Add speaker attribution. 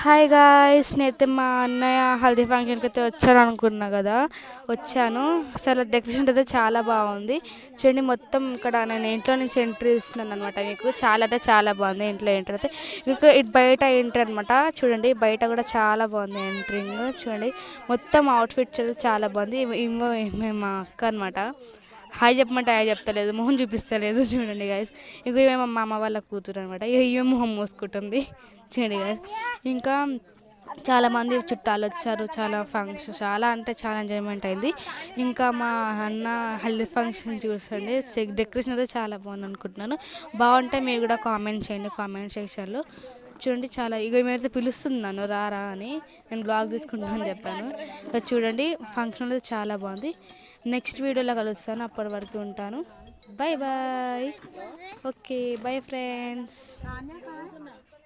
Speaker 1: Hi guys, నేనైతే మా అన్నయ్య హల్దీ ఫంక్షన్కి అయితే వచ్చాను అనుకున్నా కదా. వచ్చాను. అసలు డెకరేషన్ అయితే చాలా బాగుంది. చూడండి, మొత్తం ఇక్కడ నేను ఇంట్లో నుంచి ఎంట్రీ ఇస్తున్నాను అనమాట. మీకు చాలా అంటే చాలా బాగుంది ఇంట్లో ఎంట్రీ అయితే. ఇంకా ఇటు బయట ఎంట్రీ అనమాట. చూడండి, బయట కూడా చాలా బాగుంది ఎంట్రింగ్. చూడండి, మొత్తం అవుట్ఫిట్స్ అయితే చాలా బాగుంది. ఈమె మా అక్క అనమాట. హాయ్ చెప్పమంటే హాయ్ చెప్తలేదు, మొహం చూపిస్తలేదు. చూడండి గాయస్, ఇక ఇవేమో మా అమ్మ వాళ్ళ కూతురు అనమాట. ఇక ఇవే మొహం మూసుకుంటుంది. చూడండి గాయస్, ఇంకా చాలామంది చుట్టాలు వచ్చారు. చాలా ఫంక్షన్, చాలా అంటే చాలా ఎంజాయ్మెంట్ అయింది. ఇంకా మా అన్న హల్దీ ఫంక్షన్ చూసండి, డెకరేషన్ అయితే చాలా బాగుంది అనుకుంటున్నాను. బాగుంటే మీరు కూడా కామెంట్ చేయండి కామెంట్ సెక్షన్లో. చూడండి, చాలా ఇక మేమైతే పిలుస్తుంది నన్ను రారా అని. నేను బ్లాగ్ తీసుకుంటాను అని చెప్పాను. ఇక చూడండి, ఫంక్షన్ అయితే చాలా బాగుంది. నెక్స్ట్ వీడియోలో కలుస్తాను, అప్పటి వరకు ఉంటాను. Bye bye. Okay, bye friends.